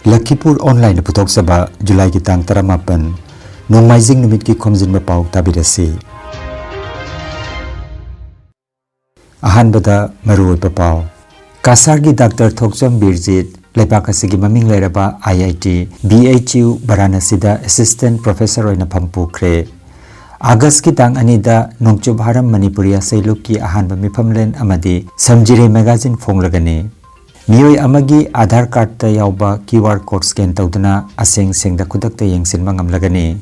Lakhipur Online Putok Saba July ki tang taramapan Nongmaizing Numit ki Khomjinba Pao tabirasi Ahanbada Marui Pao Kasar ki Dr. Thokjam Birjit Lepakasigi Maming Leraba IIT BHU Varanasida Assistant Professor oina Pampukre August ki tang anida Nongchub Haram Manipuria Sailuk ki ahanba mifamlen amadi Samjire magazine fonglagani Miyoi amagi Aadhaar card ta yauba QR code scan tauduna aseng sengda kudak ta yengsinba ngamlagani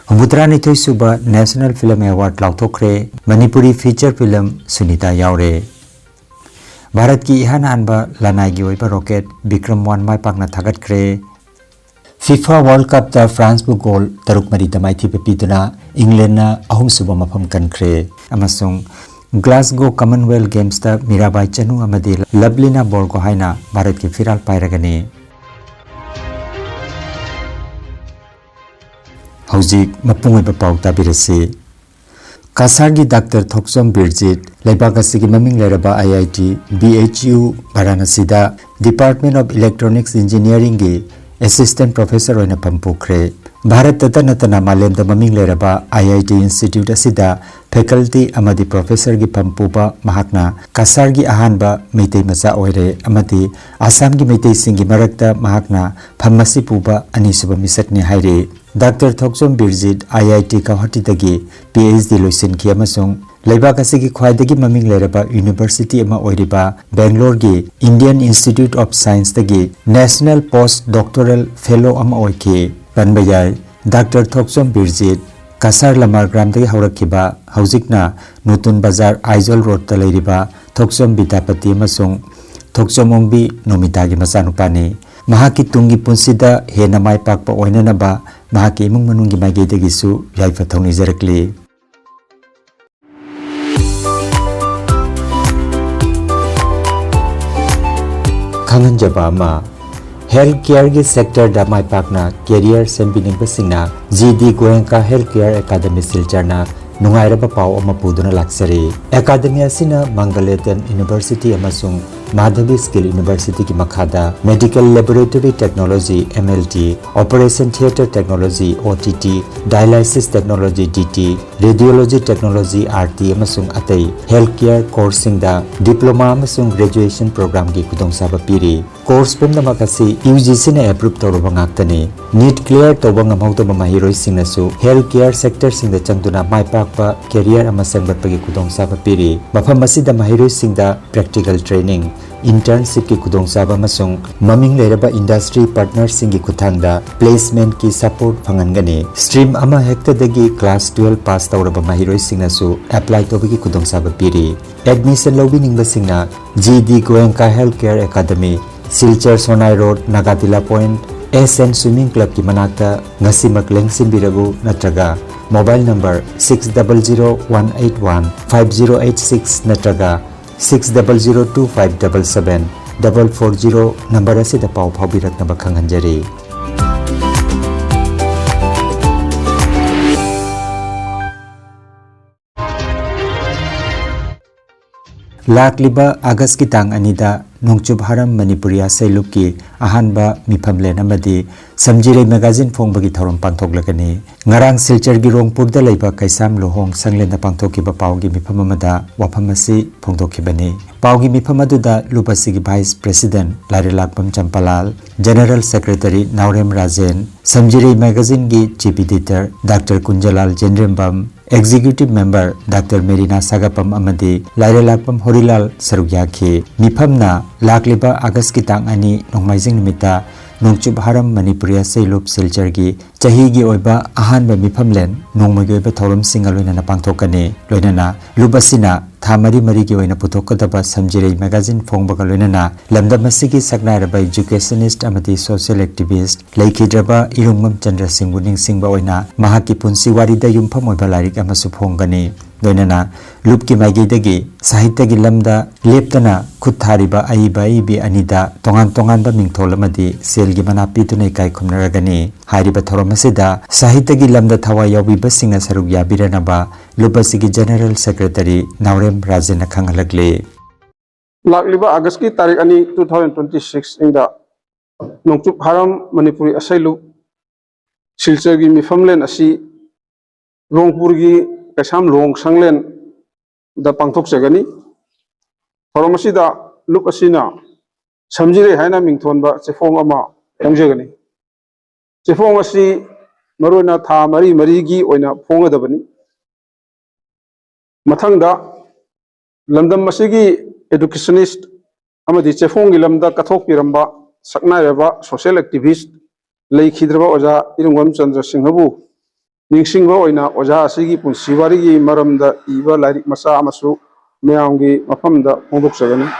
Humbutra ni suba National Film Award lauthokre Manipuri feature film Sunita yaure Bharat ki ihana anba lanai gi oiba rocket Vikram 1 mai pakna thagat kre FIFA World Cup ta France bu goal taruk mari tamai thipe pituna England na ahum suba mafam kankre amasung Glasgow Commonwealth Games ta Mirabai Chanu amadi Lablina Borgo haina Bharat ki firal pairagani Hauzik mapung oiba pau tabirasi Kasargi Dr. Thokjam Birjit Laibakasigi maming leraba IIT BHU Varanasida Department of Electronics Engineering gi Assistant Professor oina Pampukre Bharat Tatana Malemda maming leraba IIT Institute asida Faculty amadi Professor gi Pampuba Mahakna Kasargi ahanba Meitei macha oire amadi Assam gi Meitei singi marakta Mahakna Phammasi puba anisuba misakni haire Dr. Thokjam Birjit IIT Guwahati dagi PhD loisin ki amasung Laibak asigi khwaidagi maming leraba University ama oiriba Bangalore gi Indian Institute of Science dagi National Postdoctoral Fellow ama oike Panbayai Dr. Thokjam Birjit Kasar Lamar Gram dagi haurakhiba haujikna Nutun Bazar Aizol Road ta leiriba Thokjam Bidapati amasung Thokjam Ongbi Nomita gi machanupani Mahaki tungi punsida hena mai pakpa oinanaba Mahaki imung manungi maigedagisu yaifa thongni jarakli Khanganjaba ama Healthcare gi sector da mai pakna career sembining basingna GD Goenka Healthcare Academy Silcharna Nungairaba pau ama puduna laksari Academy asina Mangaletan University amasung Madhavi Skill University ki makhada Medical Laboratory Technology MLT Operation Theatre Technology OTT Dialysis Technology DT Radiology Technology RT amasung atai Healthcare coursing da Diploma amasung Graduation Program ki kudongsaba piri Course pumna makasi UGC na approve tawraba ngaktani NEET clear tawba ngamhawtaba mahiroi singnasu Healthcare sector singda changduna maipakpa career ama sangbatpagi kudongsaba piri mafam asida mahiroi singda practical training internship ki kudongsaba amasung maming leraba industry partners singi kuthangda placement ki support phangangani stream ama hekta dagi class 12 pass tawraba mahiroi singnasu apply tawbagi kudongsaba piri admission lobiningba singna GD Goenka Healthcare Academy Silchar Sonai Road Nagatila Point SN Swimming Club ki manakta ngasimak lengsin biragu natraga mobile number 6001815086 natraga 6002577440 number asida pau phabirak na bakhanganjari Lakliba August ki tang anida Nongchub Haram Manipuria Sailuk ki ahanba mifamlen amadi Samjire magazine fongbagi thorom pangthoklagani ngarang Silchar gi Rongpur da leiba Kaisam Lohong sanglenda pangthokiba paugi mifam amada wafamasi phongdokhibani paugi mifam aduda lupasi gi Vice President Larilakpam Champalal General Secretary Naurem Rajen Samjire magazine gi Chief Editor Dr. Kunjalal Jendrembam Executive Member Dr. Merina Sagapam amadi Larilakpam Horilal Sarugyakhi mifamna Lakliba August ki tang ani Nongmaizing nimita Nongchub Haram Manipuria Sailup Silchar gi chahi gi oiba ahanba mifamlen nongmagi oiba thorom singaloina na pangthokani loinana lubasina thamari mari gi oina puthokadaba Samjire magazine phongbaga loinana lamdamasigi saknairaba educationist amati social activist Lakhidraba Irungmam Chandra Singbuning singba oina mahaki punsi warida yumpham oiba larik amasu phongani loinana lupki maigedagi sahitya gi lamda leptana khuthariba aiba ibi anida tongan ba mingtholamadi selgi manapi tunai kai khumnaragani hairiba thoromasida sahitya gi lamda thawa yawi basingna saruk yabiranaba lupasigi General Secretary Naurem Rajen khangalagle Lakliba August ki tarik ani 2026 inda Nongchup Haram Manipuri Asailu Silchagi Mifamlen Asi Rongpurgi Kasam Long Sanglen da Pangtok Sagani Horomasida Luk Asina Samjire Haina Mingtonba Chefong Ama Yangjagani Chefong Asi Maruna Tha Mari Marigi Oina Ponga Dabani Matanga Lamdam Masigi educationist Amadi Chefong Lamda Kathok Piramba Sakna Reba social activist Lakhidraba Oja Irungam Chandra Singhabu Ningsingba Oina Oja Asigi Punsiwarigi Maramda Iba Larik Masa Amasu Meangi Mapamda Pondok Sagani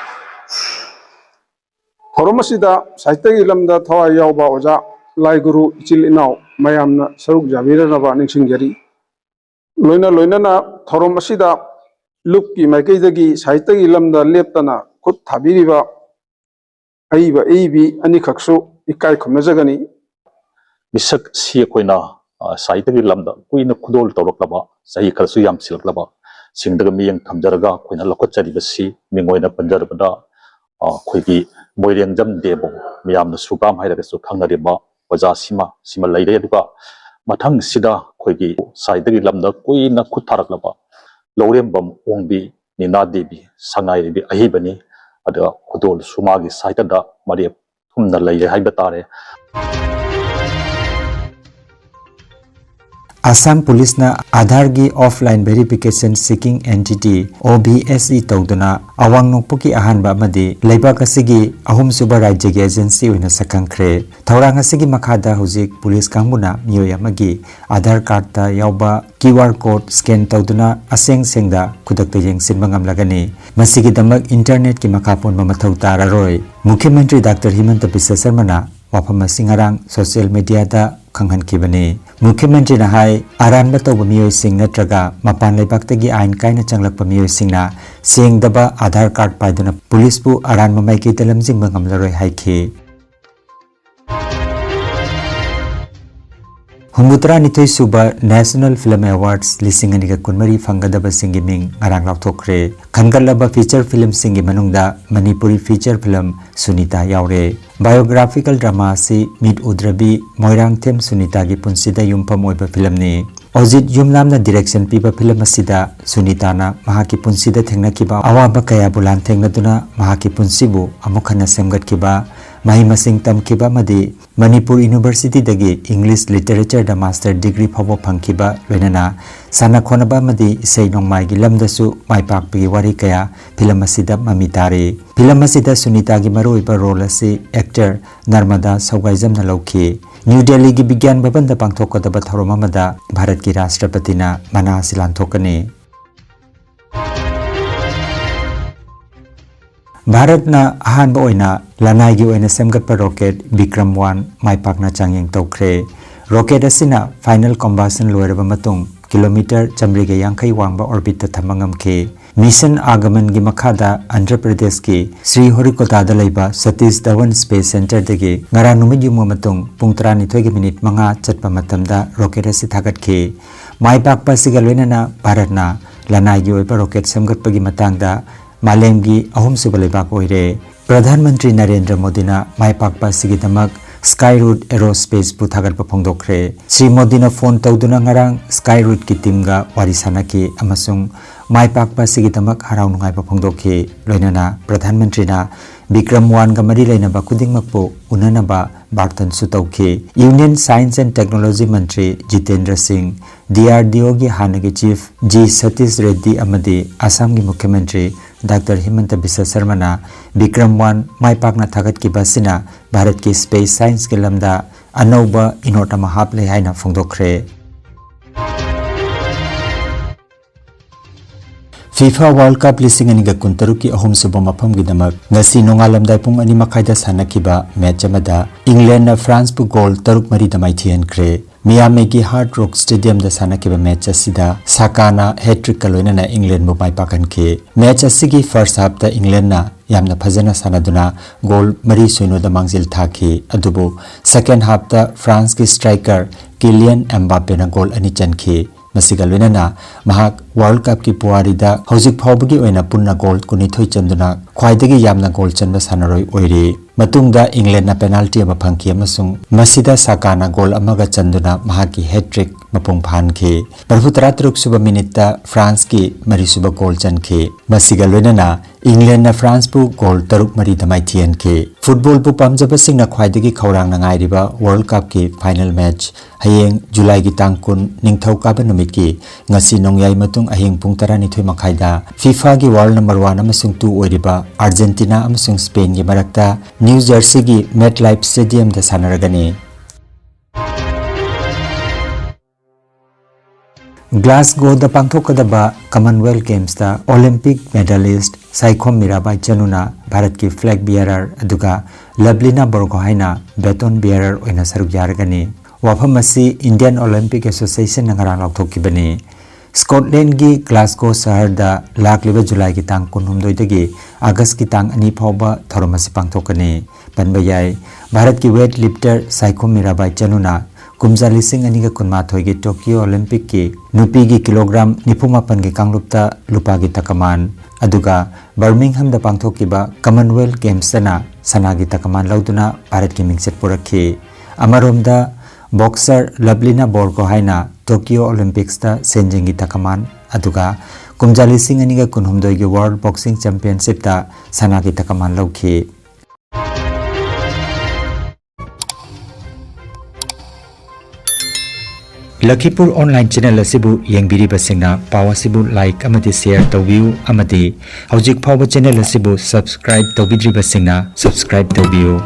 Horomasida Saitagi Lamda Thawa Yauba Oja Lai Guru Ichil Inau Mayamna Saruk Javira Nava Ningsingari Loina na Horomasida Luki Maikidagi Saitagi Lamda Leptana Kut Tabiriba Aiba Abi Anikaksu Ikai Komazagani Misak Siakoina Saitagi Lamda Queen of Kudol Toroklaba Sai Kalsuyam Silklaba Singdagami and Kamjaraga Queen Lokochari Basi Mingoina Panjarabada Quiki Moyang Jam Debo Miam the Sukam Hidasu Kangareba Waza Sima Laiduka Matang Sida Quiki Saitagi Lamda Queen of Kutaraklaba Lorembam Wongbi Nina Debi Sangai Ahibani Ada Kudol Sumagi Saitada Maria Tumna Lay Hibatare Assam Police na Aadhaar gi offline verification seeking entity OBSE tawduna awang nokpuki ahanba amadi leibak asigi ahum suba rajya gi agency oina sakangkhre thorang asigi makhada hujik police kangmuna miyoi amagi Aadhaar card ta yauba QR code scan tawduna aseng sengda khudakta yengsin mangamlagani masigi damak internet ki makhapon mamathau tararoi Mukhyamantri Dr. Himanta Biswa Sarma na wafam singarang social media da Kanghan Kibani Mukhyamantri na hai aran ba tawba miyoi sing natraga mapan leibak-tagi ain kaina changlakpa miyoi singna sengdaba Aadhaar card paiduna police bu aran mamai ki dalamjing mangamlaroi haikhi Humbutra Nithoi Suba National Film Awards Lisinganiga Kunmari Fangadaba Singi Ming Arang Lautokre Khangalaba feature film Singi Manungda Manipuri feature film Sunita Yaure Biographical drama si Mid Udrabi Moirang Them Sunita gi punsida yumpam oiba film ni Ojit Yumlamna direction piba film asida Sunita na mahaki punsida thengnakiba awaba kaya bulan thengnaduna mahaki punsibu amukhana semgatkiba Mahimasing tamkiba madi Manipur University dagi English Literature da master degree phawo phangkiba loinana sana khonaba madi isei nongmai gi lamdasu maipakpi wari kaya film asida mamitare film asida Sunita gi maroiba role asi actor Narmada Saugaijam na lauki New Delhi gi Bigyan Bhavan da pangthokkodaba thorom amada Bharat ki Rashtrapati na mana silan thokani Bharat na ahanba oina lanai gi oina semgatpa rocket Vikram 1 maipakna changyeng tawkhre rocket asina final combustion loiraba matung kilometer chamriga yangkai wangba orbit ta thamangamke mission agaman gi makhada Andhra Pradesh ki Sri Horikota da leiba Satish Dhawan Space Center dagi ngara numit yum matung pung 12 minute manga chatpa matamda rocket asi thagatke maipakpa siga loinana Bharat na lanai gi oiba rocket semgatpa gi matangda Malemgi ahum suba leibak oire Pradhan Mantri Narendra Modi na maipakpa sigidamak Skyroot Aerospace bu thagatpa phongdokre Sri Modi na phone tawduna ngarang Skyroot ki team ga wari sanaki amasung maipakpa sigidamak harau nungaiba phongdokhi loinana Pradhan Mantri na Vikram 1 ga mari leinaba kudingmakpu unanaba bartan su tawkhi Union Science and Technology Mantri Jitendra Singh DRDO gi hanagi chief G Satish Reddy amadi Assam gi Mukhyamantri Dr. Himanta Biswa Sarma na Vikram 1 maipakna thagat ki basina Bharat ki space science ki lamda anauba inota mahaple haina phongdokre FIFA World Cup lisinganiga kuntaruki ahum suba mafam gidamak ngasi nongalamdai pung 2:30 sanakiba match amada England na France bu goal 3-3 damai thiankre Miami ki Hard Rock Stadium da sanakiba match asida Sakana hat-trick kaloina na England bu maipakanke match asigi first half da England na yamna phajana sanaduna goal 3-0 da mangjil thaki adubu second half da France ki striker Kylian Mbappe na goal ani chanki Masiga loinana mahak World Cup ki puari da hojik phawbagi oina punna gold kunithoi chanduna khwaidagi yamna gold chanba sanaroi oire matungda England na penalty ama phangki amasung masida Sakana goal amaga chanduna mahaki hat-trick mapung phankhe 43 suba minute ta France ki mari suba goal chankhe masiga loinana England na France pu goal taruk mari damai thian khe football pu pamjaba singna khwaidagi khawrang na ngai riba World Cup ki final match hayeng July gi tang kun ningthau ka ba numit ki ngasi nongyai matung ahing pung 12 makhai da FIFA gi world number 1 amasung 2 oiriba Argentina amasung Spain gi marakta New Jersey gi MetLife Stadium da sanaragani Glasgow da pangthokadaba Commonwealth Games da Olympic medalist Saikhom Mirabai Chanuna Bharat ki flag bearer aduga Lablina Borgohaina baton bearer oina saruk yaragani wafam asi Indian Olympic Association ngarang laukthokibani Scotland gi Glasgow shahar da lakliba July gi tang 19 dagi August gi tang 2 phawba thoromasi pangthokani panbayai Bharat ki weight lifter Saikhom Mirabai Chanuna kumza lising aniga kunma thoigi Tokyo Olympic ki nupi gi kilogram 98 gi kanglupta lupa gi takaman aduga Birmingham da pangthokiba Commonwealth Games na sana gi takaman lauduna Bharat ki mingset purakhi amaromda boxer Lablina Borgohaina Tokyo Olympics da senjingi takaman aduga kumja lising aniga kunhumdoi gi World Boxing Championship da sana gi takaman lauki Lakhipur online channel asibu yengbiri basingna pawa sibu like amati share tawbiu amati hojik phawa channel asibu subscribe tawbidri basingna subscribe tawbiu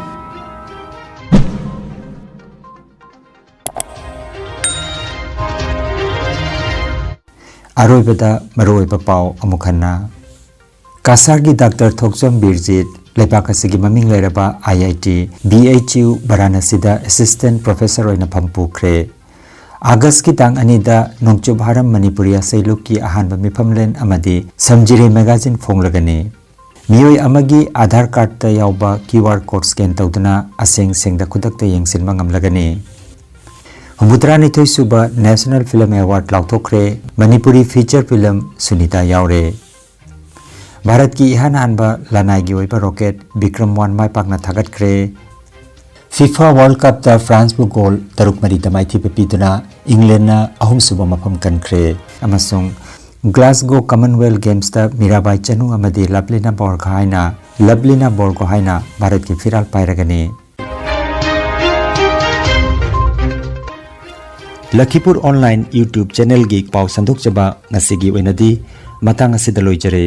aroibada maroiba pau amukhanna kasargi Dr. Thokjom Birjit Lepakasigi maming leraba IIT BHU Varanasi da assistant professor oina phampukre August ki tang anida nongchub haram Manipuri sailuk ki ahanba mifamlen amadi samjire magazine fonglagani miyoi amagi Aadhaar card ta yauba QR code scan tawduna aseng sengda khudakta yengsin mangamlagani Humbutrani thoi suba National Film Award lauthokre Manipuri feature film Sunita yaure Bharat ki ihan hanba lanai gi oiba rocket Vikram 1 mai pakna thagatkre FIFA World Cup da France bu goal taruk mari damai thi pepituna England na ahum suba mafam kankre amasung Glasgow Commonwealth Games da Mirabai Chanu amadi Lablina Borgohaina Bharat ki firal pairagani Lakhipur online YouTube channel gi pau sanduk chaba ngasigi oinadi matang asida loijare